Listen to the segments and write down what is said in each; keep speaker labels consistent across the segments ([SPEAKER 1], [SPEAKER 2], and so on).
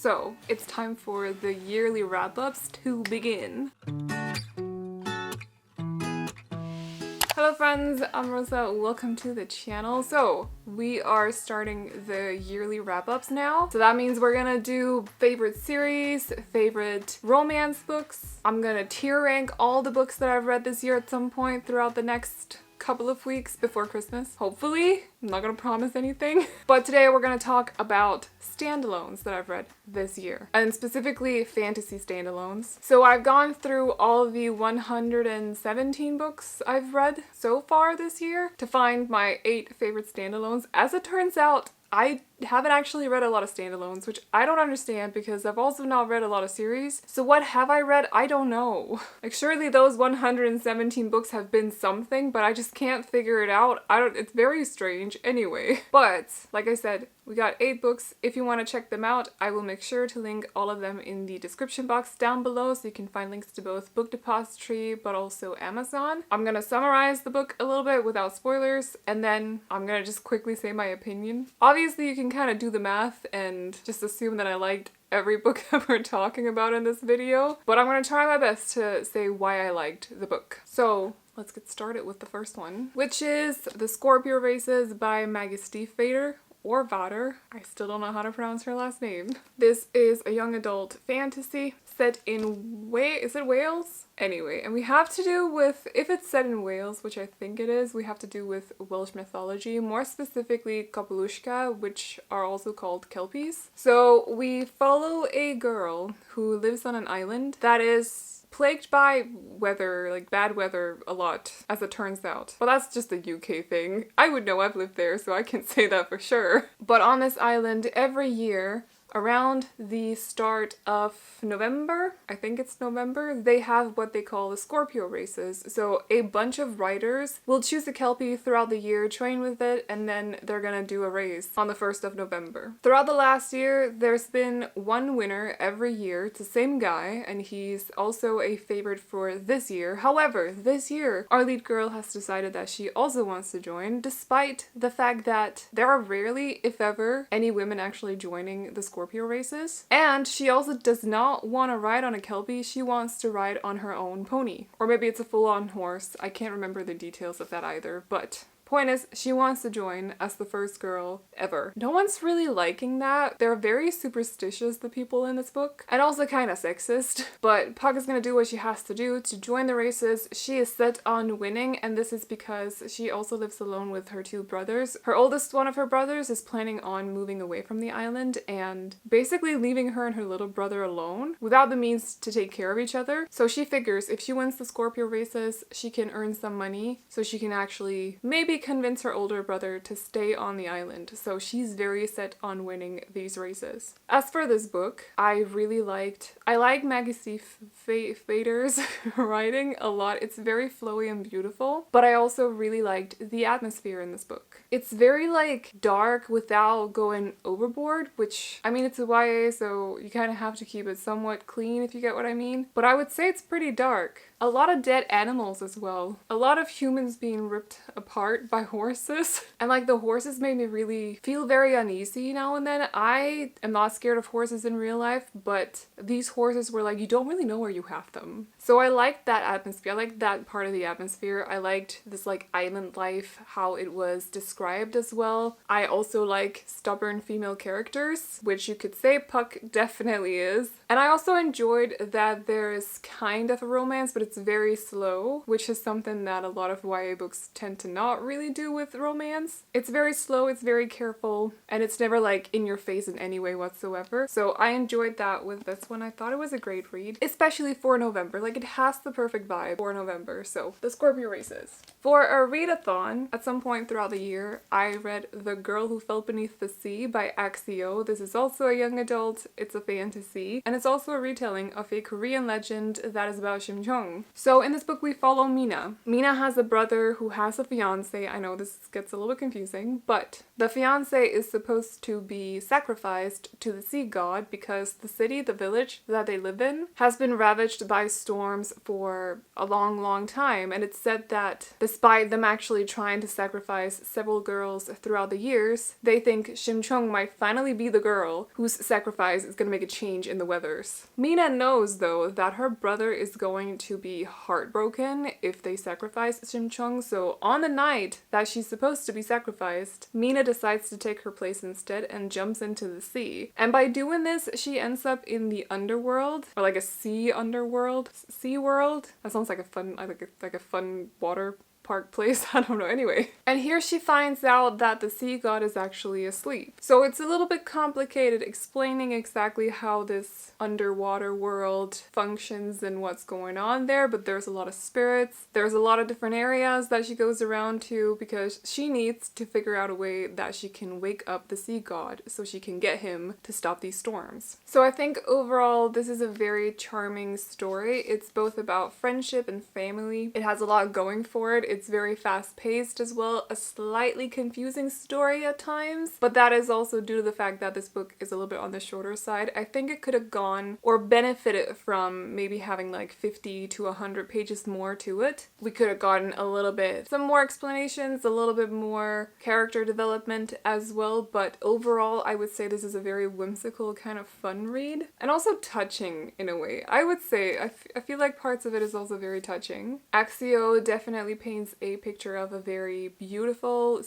[SPEAKER 1] So, it's time for the yearly wrap-ups to begin. Hello friends, I'm Rosa, welcome to the channel. So, we are starting the yearly wrap-ups now. So that means we're gonna do favorite series, favorite romance books. I'm gonna tier rank all the books that I've read this year at some point throughout the next couple of weeks before Christmas, hopefully. I'm not gonna promise anything. But today we're gonna talk about standalones that I've read this year, and specifically fantasy standalones. So I've gone through all of the 117 books I've read so far this year to find my 8 favorite standalones. As it turns out, I haven't actually read a lot of standalones, which I don't understand because I've also not read a lot of series. So what have I read? I don't know. Like, surely those 117 books have been something, but I just can't figure it out. It's very strange anyway. But like I said, we got 8 books. If you want to check them out, I will make sure to link all of them in the description box down below so you can find links to both Book Depository but also Amazon. I'm gonna summarize the book a little bit without spoilers, and then I'm gonna just quickly say my opinion. Obviously, you can kind of do the math and just assume that I liked every book that we're talking about in this video, but I'm gonna try my best to say why I liked the book. So let's get started with the first one, which is The Scorpio Races by Maggie Stiefvater. Or Vader. I still don't know how to pronounce her last name. This is a young adult fantasy set in is it Wales? Anyway, and we have to do with, if it's set in Wales, which I think it is, we have to do with Welsh mythology, more specifically Kapelushka, which are also called Kelpies. So we follow a girl who lives on an island that is plagued by weather, like bad weather a lot, as it turns out. Well, that's just a UK thing. I would know, I've lived there, so I can say that for sure. But on this island, every year, around the start of November, I think it's November, they have what they call the Scorpio Races. So a bunch of riders will choose a Kelpie throughout the year, train with it, and then they're gonna do a race on the 1st of November. Throughout the last year, there's been one winner every year. It's the same guy, and he's also a favorite for this year. However, this year, our lead girl has decided that she also wants to join, despite the fact that there are rarely, if ever, any women actually joining the Scorpio Races. And she also does not want to ride on a Kelpie, she wants to ride on her own pony. Or maybe it's a full-on horse, I can't remember the details of that either, but point is, she wants to join as the first girl ever. No one's really liking that. They're very superstitious, the people in this book, and also kind of sexist. But Puck is gonna do what she has to do to join the races. She is set on winning, and this is because she also lives alone with her 2 brothers. Her oldest one of her brothers is planning on moving away from the island and basically leaving her and her little brother alone without the means to take care of each other. So she figures if she wins the Scorpio Races, she can earn some money so she can actually maybe convince her older brother to stay on the island. So she's very set on winning these races. As for this book, I like Maggie Stiefvater's writing a lot. It's very flowy and beautiful, but I also really liked the atmosphere in this book. It's very like dark without going overboard, which, I mean, it's a YA, so you kind of have to keep it somewhat clean, if you get what I mean. But I would say it's pretty dark. A lot of dead animals as well. A lot of humans being ripped apart by horses. And like, the horses made me really feel very uneasy now and then. I am not scared of horses in real life, but these horses were like, you don't really know where you have them. So I liked that atmosphere. I liked that part of the atmosphere. I liked this like island life, how it was described as well. I also like stubborn female characters, which you could say Puck definitely is. And I also enjoyed that there's kind of a romance, but it's very slow, which is something that a lot of YA books tend to not really do with romance. It's very slow, it's very careful, and it's never like in your face in any way whatsoever. So I enjoyed that with this one. I thought it was a great read, especially for November. Like, it has the perfect vibe for November. So The Scorpio Races. For a readathon, at some point throughout the year, I read The Girl Who Fell Beneath the Sea by Axio. This is also a young adult, it's a fantasy, and it's also a retelling of a Korean legend that is about Shimjong. So in this book we follow Mina. Mina has a brother who has a fiance I know this gets a little bit confusing, but the fiance is supposed to be sacrificed to the sea god because the city, the village that they live in, has been ravaged by storms for a long, long time. And it's said that despite them actually trying to sacrifice several girls throughout the years, they think Shimchung might finally be the girl whose sacrifice is going to make a change in the weathers. Mina knows, though, that her brother is going to be heartbroken if they sacrifice Shimchung, so on the night that she's supposed to be sacrificed, Mina decides to take her place instead and jumps into the sea. And by doing this, she ends up in the underworld, or like a sea underworld, sea world. That sounds like a fun, like a fun water park place, I don't know, anyway. And here she finds out that the sea god is actually asleep. So it's a little bit complicated explaining exactly how this underwater world functions and what's going on there, but there's a lot of spirits. There's a lot of different areas that she goes around to because she needs to figure out a way that she can wake up the sea god so she can get him to stop these storms. So I think overall this is a very charming story. It's both about friendship and family. It has a lot going for it. It's very fast-paced as well, a slightly confusing story at times, but that is also due to the fact that this book is a little bit on the shorter side. I think it could have gone or benefited from maybe having like 50 to 100 pages more to it. We could have gotten a little bit, some more explanations, a little bit more character development as well, but overall I would say this is a very whimsical kind of fun read and also touching in a way. I would say, I feel like parts of it is also very touching. Axio definitely paints a picture of a very beautiful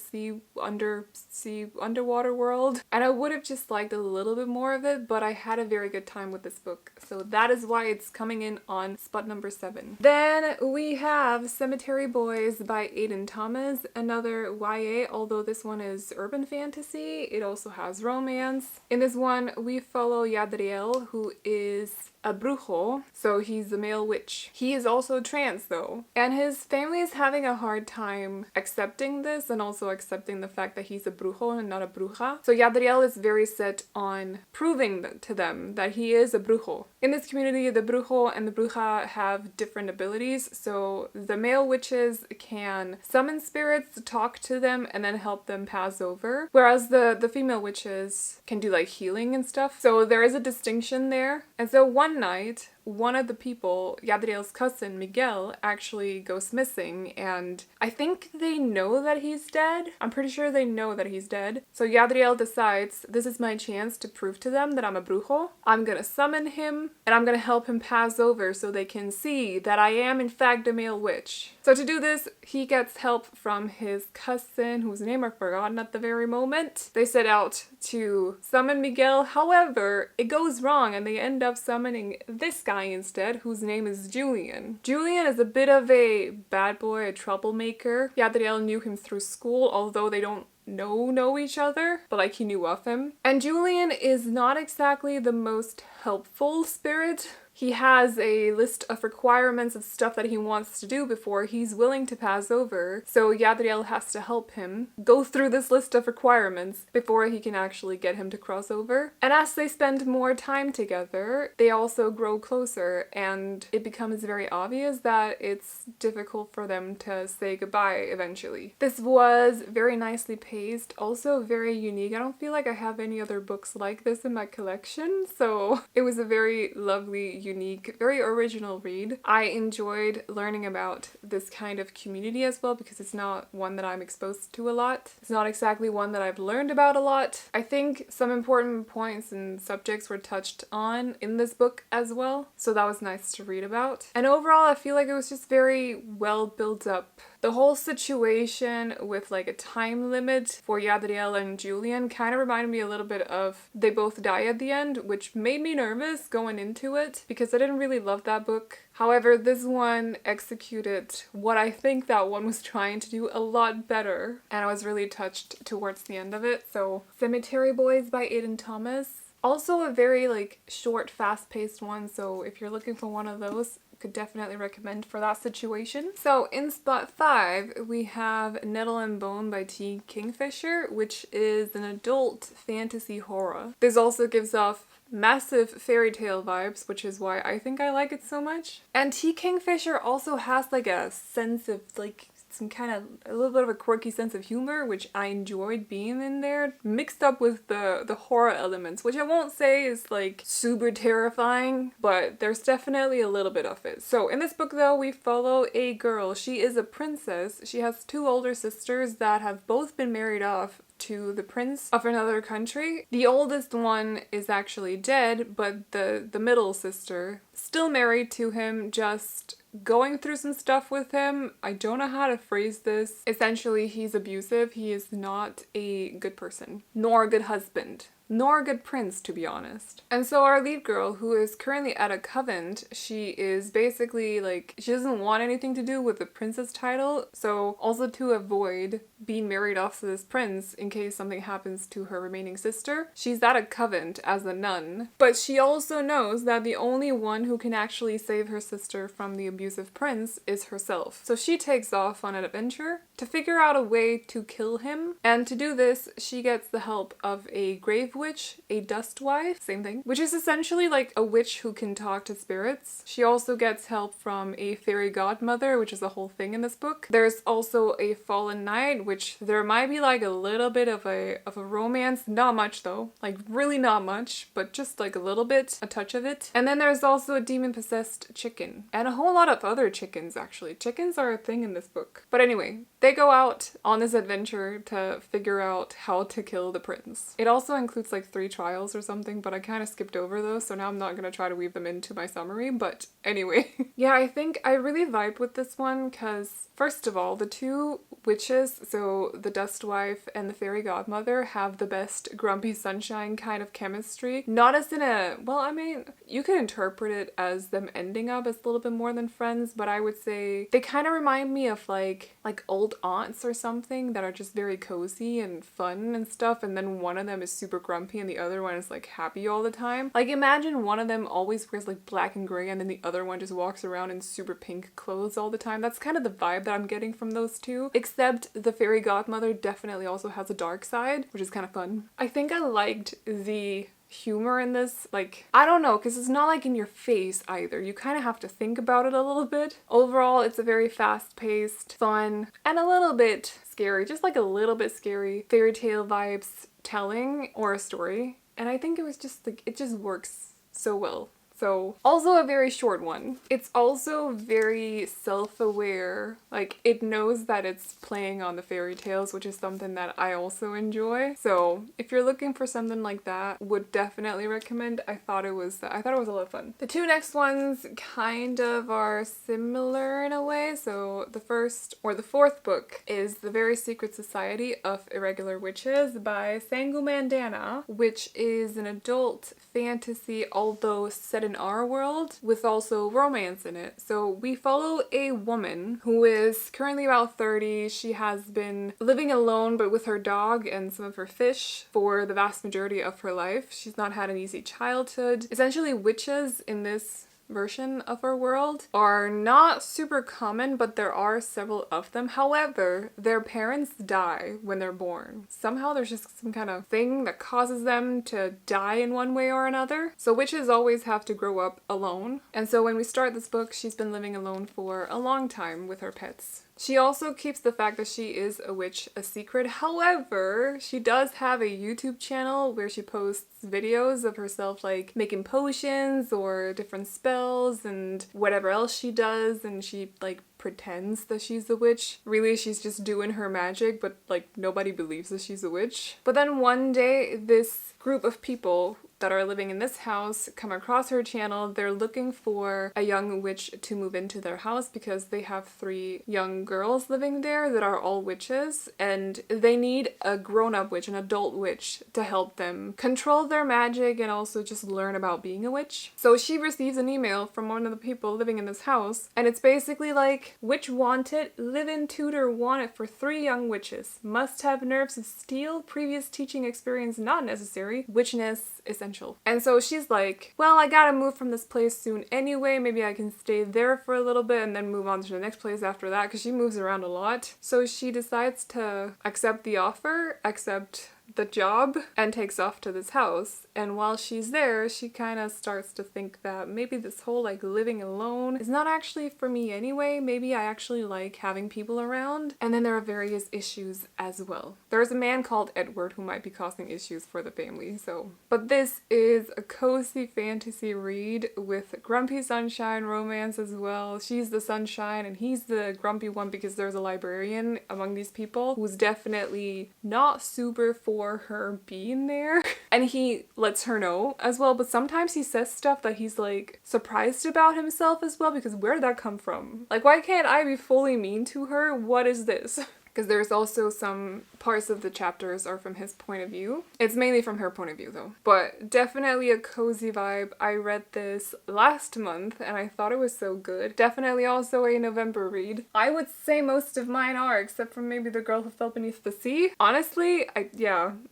[SPEAKER 1] underwater world, and I would have just liked a little bit more of it, but I had a very good time with this book, so that is why it's coming in on spot number 7. Then we have Cemetery Boys by Aiden Thomas, another YA, although this one is urban fantasy. It also has romance. In this one we follow Yadriel, who is a brujo, so he's a male witch. He is also trans though, and his family is having a hard time accepting this and also accepting the fact that he's a brujo and not a bruja. So Yadriel is very set on proving to them that he is a brujo. In this community, the brujo and the bruja have different abilities, so the male witches can summon spirits, talk to them, and then help them pass over, whereas the female witches can do like healing and stuff. So there is a distinction there. And so one night, one of the people, Yadriel's cousin Miguel, actually goes missing, and I think they know that he's dead. I'm pretty sure they know that he's dead. So Yadriel decides, this is my chance to prove to them that I'm a brujo. I'm gonna summon him, and I'm gonna help him pass over so they can see that I am in fact a male witch. So to do this, he gets help from his cousin, whose name I've forgotten at the very moment. They set out to summon Miguel, however, it goes wrong and they end up summoning this guy instead, whose name is Julian. Julian is a bit of a bad boy, a troublemaker. Yadriel knew him through school, although they don't know each other, but like he knew of him. And Julian is not exactly the most helpful spirit. He has a list of requirements of stuff that he wants to do before he's willing to pass over, so Yadriel has to help him go through this list of requirements before he can actually get him to cross over. And as they spend more time together, they also grow closer, and it becomes very obvious that it's difficult for them to say goodbye eventually. This was very nicely paced, also very unique. I don't feel like I have any other books like this in my collection, so it was a very lovely, unique, very original read. I enjoyed learning about this kind of community as well because it's not one that I'm exposed to a lot. It's not exactly one that I've learned about a lot. I think some important points and subjects were touched on in this book as well, so that was nice to read about. And overall, I feel like it was just very well built up. The whole situation with like a time limit for Yadriel and Julian kind of reminded me a little bit of They Both Die at the End, which made me nervous going into it because I didn't really love that book. However, this one executed what I think that one was trying to do a lot better, and I was really touched towards the end of it. So Cemetery Boys by Aiden Thomas. Also a very like short, fast-paced one, so if you're looking for one of those, could definitely recommend for that situation. So in spot 5 we have Nettle Bone by T. Kingfisher, which is an adult fantasy horror. This also gives off massive fairy tale vibes, which is why I think I like it so much. And T. Kingfisher also has like a sense of like some kind of a little bit of a quirky sense of humor, which I enjoyed being in there, mixed up with the horror elements, which I won't say is like super terrifying, but there's definitely a little bit of it. So in this book though, we follow a girl. She is a princess. She has two older sisters that have both been married off to the prince of another country. The oldest one is actually dead, but the middle sister still married to him, just going through some stuff with him. I don't know how to phrase this. Essentially, he's abusive. He is not a good person, nor a good husband, nor a good prince, to be honest. And so our lead girl, who is currently at a convent, she is basically like, she doesn't want anything to do with the princess title, so also to avoid being married off to this prince in case something happens to her remaining sister, she's at a convent as a nun. But she also knows that the only one who can actually save her sister from the abusive prince is herself. So she takes off on an adventure to figure out a way to kill him, and to do this, she gets the help of a grave witch, a dust wife, same thing, which is essentially like a witch who can talk to spirits. She also gets help from a fairy godmother, which is a whole thing in this book. There's also a fallen knight, which there might be like a little bit of a romance, not much though, like really not much, but just like a little bit, a touch of it. And then there's also a demon-possessed chicken, and a whole lot of other chickens actually. Chickens are a thing in this book. But anyway, they go out on this adventure to figure out how to kill the prince. It also includes like 3 trials or something, but I kind of skipped over those, so now I'm not gonna try to weave them into my summary, but anyway. Yeah, I think I really vibed with this one because, first of all, the 2 witches, so the dust wife and the fairy godmother, have the best grumpy sunshine kind of chemistry. Not as in a, well, I mean, you could interpret it as them ending up as a little bit more than friends, but I would say they kind of remind me of like old aunts or something that are just very cozy and fun and stuff, and then one of them is super grumpy and the other one is like happy all the time. Like imagine one of them always wears like black and gray and then the other one just walks around in super pink clothes all the time. That's kind of the vibe that I'm getting from those 2, except the fairy godmother definitely also has a dark side, which is kind of fun. I think I liked the humor in this, like, I don't know, because it's not like in your face either. You kind of have to think about it a little bit. Overall, it's a very fast-paced, fun, and a little bit scary, just like a little bit scary fairy tale vibes telling or a story. And I think it was just like, it just works so well. So, also a very short one. It's also very self-aware, like it knows that it's playing on the fairy tales, which is something that I also enjoy. So if you're looking for something like that, would definitely recommend. I thought it was a lot of fun. The 2 next ones kind of are similar in a way. So the first, or the 4th book, is The Very Secret Society of Irregular Witches by Sangu Mandana, which is an adult fantasy, although set in our world, with also romance in it. So we follow a woman who is currently about 30. She has been living alone but with her dog and some of her fish for the vast majority of her life. She's not had an easy childhood. Essentially, witches in this version of our world are not super common, but there are several of them. However, their parents die when they're born. Somehow there's just some kind of thing that causes them to die in one way or another. So witches always have to grow up alone. And so when we start this book, she's been living alone for a long time with her pets. She also keeps the fact that she is a witch a secret. However, she does have a YouTube channel where she posts videos of herself like making potions or different spells and whatever else she does, and she like pretends that she's a witch. Really, she's just doing her magic, but like nobody believes that she's a witch. But then one day, this group of people that are living in this house come across her channel. They're looking for a young witch to move into their house because they have 3 young girls living there that are all witches, and they need a grown-up witch, an adult witch, to help them control their magic and also just learn about being a witch. So she receives an email from one of the people living in this house, and it's basically like, witch wanted, live-in tutor wanted for 3 young witches, must have nerves of steel, previous teaching experience not necessary, witchness essential. And so she's like, well, I gotta move from this place soon anyway, maybe I can stay there for a little bit and then move on to the next place after that, because she moves around a lot. So she decides to accept the offer, accept the job and takes off to this house. And while she's there, she kind of starts to think that maybe this whole like living alone is not actually for me anyway. Maybe I actually like having people around. And then there are various issues as well. There's a man called Edward who might be causing issues for the family, so. But this is a cozy fantasy read with grumpy sunshine romance as well. She's the sunshine and he's the grumpy one because there's a librarian among these people who's definitely not super for her being there. And he lets her know as well, but sometimes he says stuff that he's like surprised about himself as well, because where did that come from? Like, why can't I be fully mean to her? What is this? Because there's also some parts of the chapters are from his point of view. It's mainly from her point of view though. But definitely a cozy vibe. I read this last month and I thought it was so good. Definitely also a November read. I would say most of mine are, except for maybe The Girl Who Fell Beneath the Sea. Honestly, I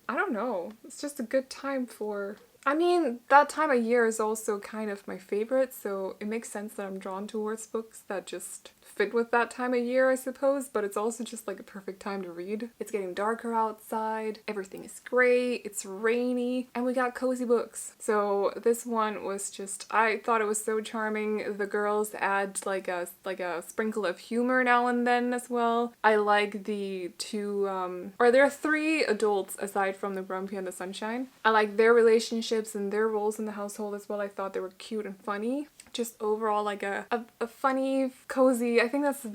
[SPEAKER 1] don't know. It's just a good time for... I mean, that time of year is also kind of my favorite, so it makes sense that I'm drawn towards books that just fit with that time of year, I suppose, but it's also just like a perfect time to read. It's getting darker outside, everything is great, it's rainy, and we got cozy books. So this one was just, I thought it was so charming. The girls add like a sprinkle of humor now and then as well. I like the two, or there are three adults aside from the Grumpy and the Sunshine. I like their relationships and their roles in the household as well. I thought they were cute and funny. Just overall like a funny, cozy, I think that's the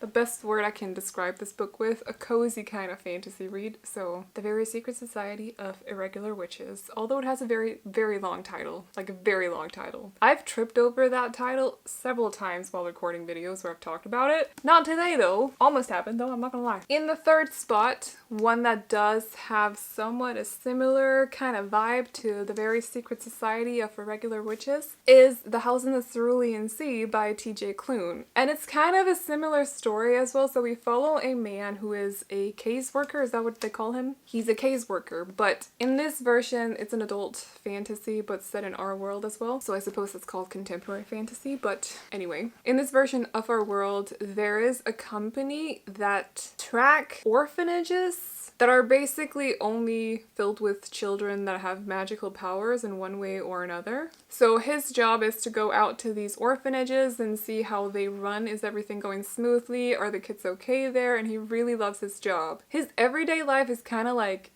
[SPEAKER 1] best word I can describe this book with, a cozy kind of fantasy read. So, The Very Secret Society of Irregular Witches, although it has a very, very long title, like a very long title. I've tripped over that title several times while recording videos where I've talked about it. Not today though. Almost happened though, I'm not gonna lie. In the third spot, one that does have somewhat a similar kind of vibe to The Very Secret Society of Irregular Witches is The House in the Cerulean Sea by T.J. Klune. And it's kind of a similar story as well. So we follow a man who is a case worker. Is that what they call him? He's a case worker, but in this version it's an adult fantasy but set in our world as well. So I suppose it's called contemporary fantasy, but anyway. In this version of our world, there is a company that track orphanages that are basically only filled with children that have magical powers in one way or another. So his job is to go out to these orphanages and see how they run. Is everything going smoothly? Are the kids okay there? And he really loves his job. His everyday life is kind of like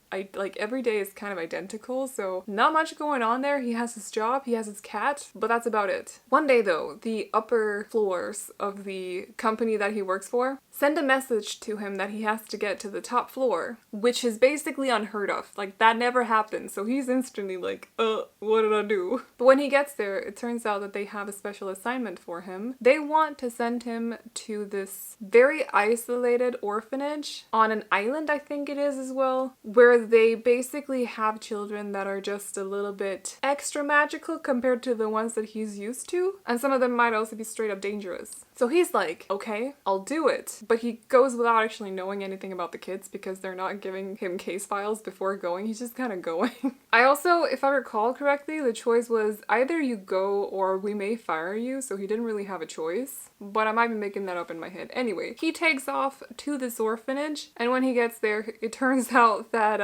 [SPEAKER 1] every day is kind of identical, so not much going on there. He has his job, he has his cat, but that's about it. One day though, the upper floors of the company that he works for send a message to him that he has to get to the top floor, which is basically unheard of. Like, that never happens, so he's instantly like, what did I do? But when he gets there, it turns out that they have a special assignment for him. They want to send him to this very isolated orphanage on an island, I think it is as well, where they basically have children that are just a little bit extra magical compared to the ones that he's used to. And some of them might also be straight up dangerous. So he's like, okay, I'll do it. But he goes without actually knowing anything about the kids because they're not giving him case files before going. He's just kind of going. I also, if I recall correctly, the choice was either you go or we may fire you. So he didn't really have a choice. But I might be making that up in my head. Anyway, he takes off to this orphanage. And when he gets there, it turns out that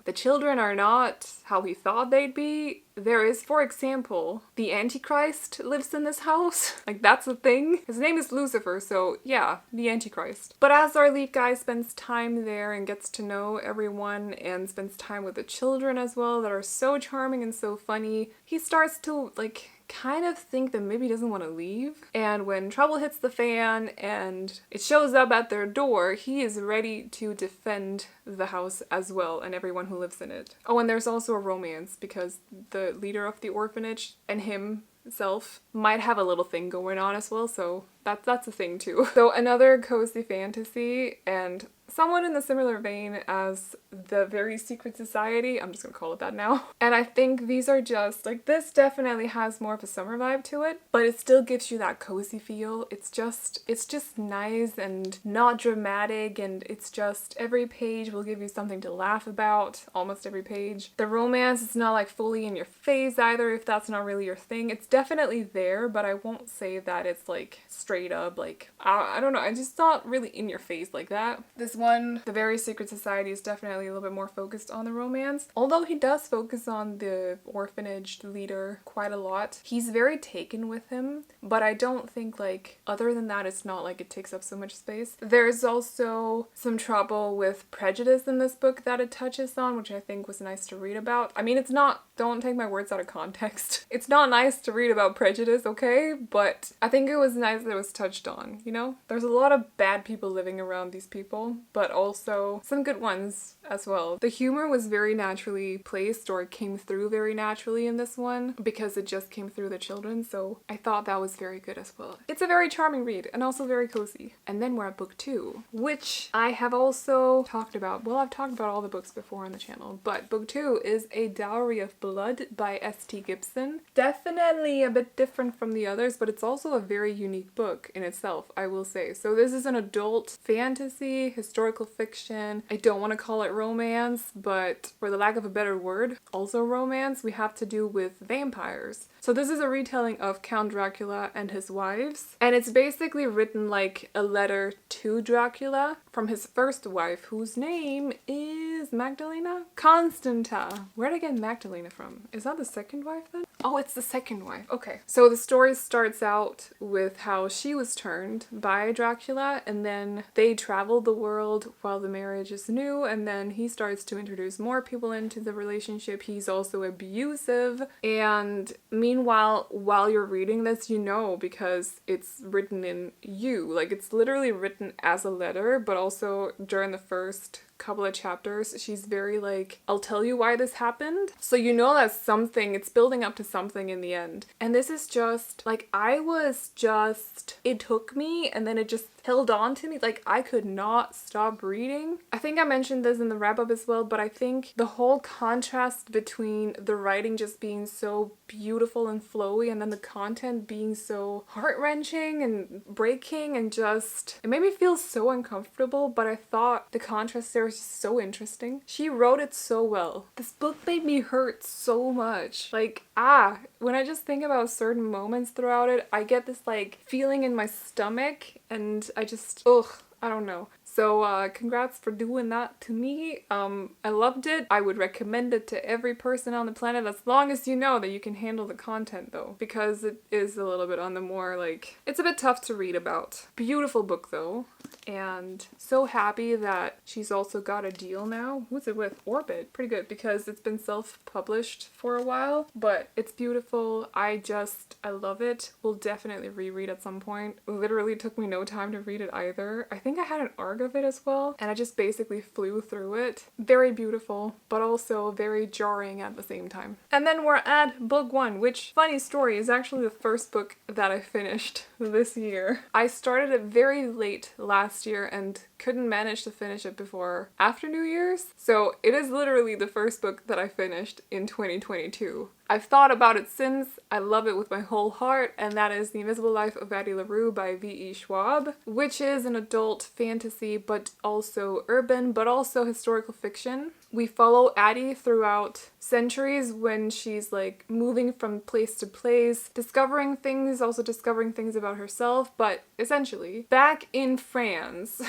[SPEAKER 1] the children are not how he thought they'd be. There is, for example, the Antichrist lives in this house. Like, that's a thing. His name is Lucifer, so yeah, the Antichrist. But as our lead guy spends time there and gets to know everyone and spends time with the children as well that are so charming and so funny, he starts to, like, kind of think that maybe he doesn't want to leave. And when trouble hits the fan and it shows up at their door, he is ready to defend the house as well and everyone who lives in it. Oh, and there's also a romance because the leader of the orphanage and himself might have a little thing going on as well, so that's a thing too. So another cozy fantasy, and somewhat in the similar vein as The Very Secret Society. I'm just gonna call it that now. And I think these are just, like, this definitely has more of a summer vibe to it, but it still gives you that cozy feel. It's just nice and not dramatic, and it's just, every page will give you something to laugh about, almost every page. The romance is not like fully in your face either, if that's not really your thing. It's definitely there, but I won't say that it's like straight up like, I don't know, it's just not really in your face like that. This one, The Very Secret Society, is definitely a little bit more focused on the romance, although he does focus on the orphanage leader quite a lot. He's very taken with him, but I don't think like, other than that, it's not like it takes up so much space. There's also some trouble with prejudice in this book that it touches on, which I think was nice to read about. I mean, it's not, don't take my words out of context. It's not nice to read about prejudice, okay? But I think it was nice that it was touched on, you know? There's a lot of bad people living around these people, but also some good ones as well. The humor was very naturally placed, or it came through very naturally in this one, because it just came through the children, so I thought that was very good as well. It's a very charming read, and also very cozy. And then we're at book 2, which I have also talked about. Well, I've talked about all the books before on the channel, but book 2 is A Dowry of Blood by S.T. Gibson. Definitely a bit different from the others, but it's also a very unique book in itself, I will say. So this is an adult fantasy, historical fiction. I don't want to call it romance, but for the lack of a better word, also romance. We have to do with vampires. So this is a retelling of Count Dracula and his wives, and it's basically written like a letter to Dracula from his first wife, whose name is Magdalena? Constanta. Where did I get Magdalena from? Is that the second wife then? Oh, it's the second wife. Okay. So the story starts out with how she was turned by Dracula, and then they travel the world while the marriage is new, and then he starts to introduce more people into the relationship. He's also abusive, and meanwhile, while you're reading this, you know, because it's written in you. Like, it's literally written as a letter, but also during the first couple of chapters, she's very like, I'll tell you why this happened. So you know that something, it's building up to something in the end. And this is just, like, it took me, and then it just held on to me. Like, I could not stop reading. I think I mentioned this in the wrap-up as well, but I think the whole contrast between the writing just being so beautiful and flowy, and then the content being so heart-wrenching and breaking, and just, it made me feel so uncomfortable, but I thought the contrast there was just so interesting. She wrote it so well. This book made me hurt so much. Like, when I just think about certain moments throughout it, I get this like feeling in my stomach, and I just, I don't know. So congrats for doing that to me. I loved it. I would recommend it to every person on the planet, as long as you know that you can handle the content though, because it is a little bit on the more like, it's a bit tough to read about. Beautiful book though. And so happy that she's also got a deal now. Who's it with? Orbit. Pretty good, because it's been self-published for a while, but it's beautiful. I love it. Will definitely reread at some point. Literally took me no time to read it either. I think I had an ARG of it as well, and I just basically flew through it. Very beautiful, but also very jarring at the same time. And then we're at book 1, which, funny story, is actually the first book that I finished this year. I started it very late last year and couldn't manage to finish it before after New Year's. So it is literally the first book that I finished in 2022. I've thought about it since. I love it with my whole heart, and that is The Invisible Life of Addie LaRue by V.E. Schwab, which is an adult fantasy, but also urban, but also historical fiction. We follow Addie throughout centuries when she's like moving from place to place, discovering things, also discovering things about herself, but essentially back in France.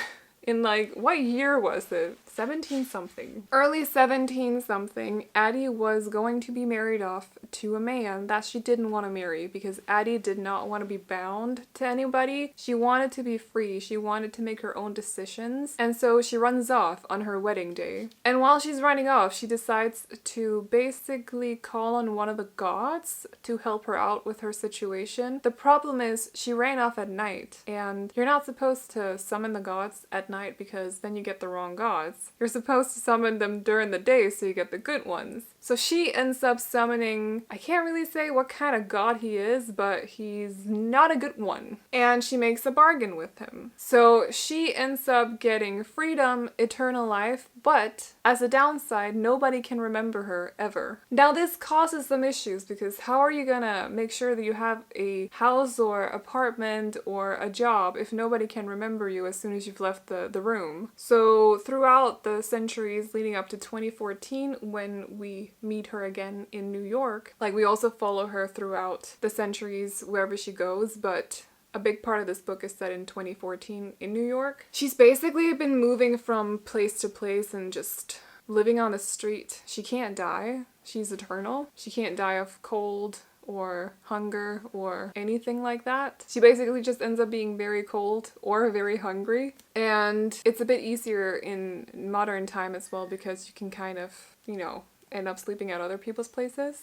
[SPEAKER 1] In like, what year was it? 17 something. Early 17 something, Addie was going to be married off to a man that she didn't want to marry, because Addie did not want to be bound to anybody. She wanted to be free. She wanted to make her own decisions. And so she runs off on her wedding day. And while she's running off, she decides to basically call on one of the gods to help her out with her situation. The problem is she ran off at night, and you're not supposed to summon the gods at night, because then you get the wrong gods. You're supposed to summon them during the day so you get the good ones. So she ends up summoning, I can't really say what kind of god he is, but he's not a good one. And she makes a bargain with him. So she ends up getting freedom, eternal life, but as a downside, nobody can remember her ever. Now this causes some issues, because how are you gonna make sure that you have a house or apartment or a job if nobody can remember you as soon as you've left the room? So throughout throughout the centuries leading up to 2014 when we meet her again in New York. Like, we also follow her throughout the centuries wherever she goes, but a big part of this book is set in 2014 in New York. She's basically been moving from place to place and just living on the street. She can't die. She's eternal. She can't die of cold or hunger or anything like that. She basically just ends up being very cold or very hungry. And it's a bit easier in modern time as well because you can kind of, you know, end up sleeping at other people's places,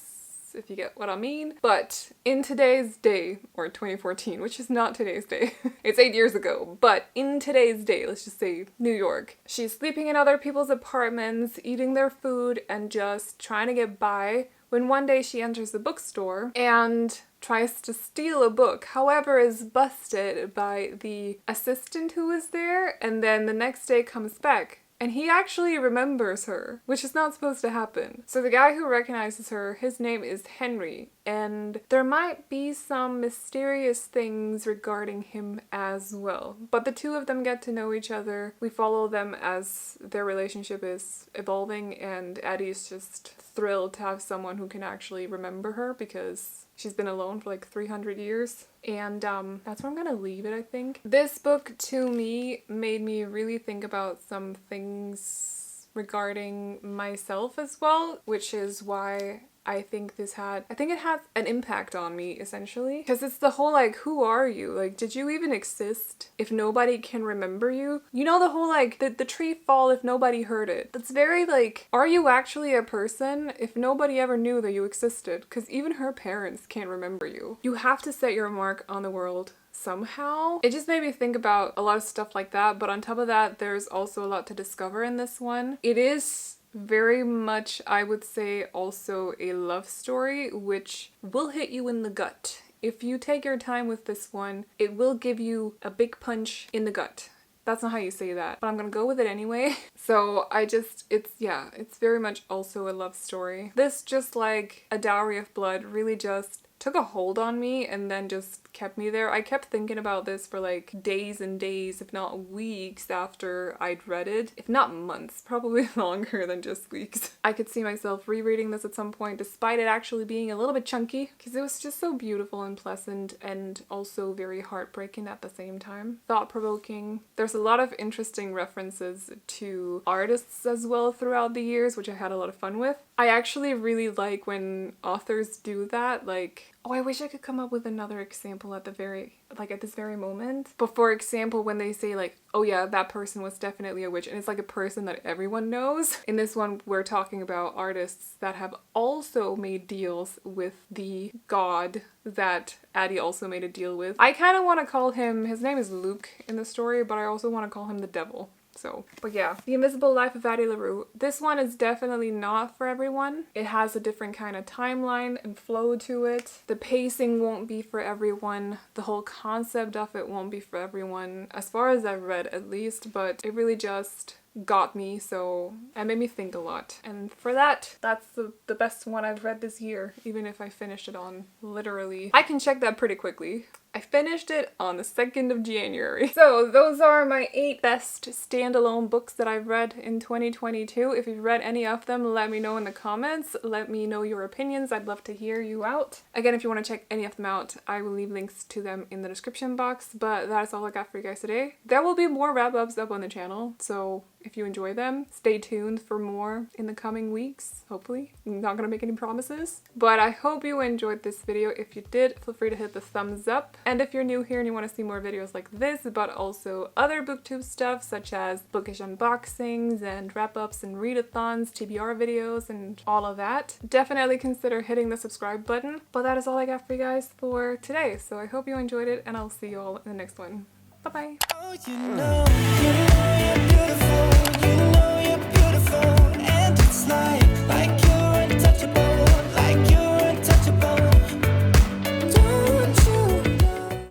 [SPEAKER 1] if you get what I mean. But in today's day, or 2014, which is not today's day, it's 8 years ago, but in today's day, let's just say New York, she's sleeping in other people's apartments, eating their food, and just trying to get by, when one day she enters the bookstore and tries to steal a book, however is busted by the assistant who was there, and then the next day comes back. And he actually remembers her, which is not supposed to happen. So the guy who recognizes her, his name is Henry, and there might be some mysterious things regarding him as well. But the two of them get to know each other. We follow them as their relationship is evolving, and Addie's just thrilled to have someone who can actually remember her because she's been alone for like 300 years. And that's where I'm gonna leave it, I think. This book, to me, made me really think about some things regarding myself as well, which is why I think it has an impact on me, essentially. Because it's the whole, like, who are you? Like, did you even exist if nobody can remember you? You know, the whole, like, the tree fall if nobody heard it. That's very, like, are you actually a person if nobody ever knew that you existed? Because even her parents can't remember you. You have to set your mark on the world somehow. It just made me think about a lot of stuff like that, but on top of that, there's also a lot to discover in this one. It is very much, I would say, also a love story, which will hit you in the gut. If you take your time with this one, it will give you a big punch in the gut. That's not how you say that, but I'm gonna go with it anyway. So it's very much also a love story. This, just like A Dowry of Blood, really just took a hold on me and then just kept me there. I kept thinking about this for like days and days, if not weeks after I'd read it. If not months, probably longer than just weeks. I could see myself rereading this at some point despite it actually being a little bit chunky because it was just so beautiful and pleasant and also very heartbreaking at the same time. Thought-provoking. There's a lot of interesting references to artists as well throughout the years, which I had a lot of fun with. I actually really like when authors do that, like, oh, I wish I could come up with another example at this very moment. But for example, when they say like, oh yeah, that person was definitely a witch, and it's like a person that everyone knows. In this one, we're talking about artists that have also made deals with the god that Addie also made a deal with. I kind of want to call him, his name is Luke in the story, but I also want to call him the devil. So, but yeah, The Invisible Life of Addie LaRue. This one is definitely not for everyone. It has a different kind of timeline and flow to it. The pacing won't be for everyone. The whole concept of it won't be for everyone, as far as I've read at least, but it really just got me, so it made me think a lot. And for that, that's the best one I've read this year, even if I finished it on literally, I can check that pretty quickly. I finished it on the 2nd of January. So those are my 8 best standalone books that I've read in 2022. If you've read any of them, let me know in the comments. Let me know your opinions. I'd love to hear you out. Again, if you want to check any of them out, I will leave links to them in the description box, but that's all I got for you guys today. There will be more wrap-ups up on the channel, so if you enjoy them, stay tuned for more in the coming weeks, hopefully. I'm not gonna make any promises, but I hope you enjoyed this video. If you did, feel free to hit the thumbs up. And if you're new here and you want to see more videos like this, but also other booktube stuff such as bookish unboxings and wrap-ups and readathons, TBR videos, and all of that, definitely consider hitting the subscribe button. But that is all I got for you guys for today, so I hope you enjoyed it, and I'll see you all in the next one. Bye-bye!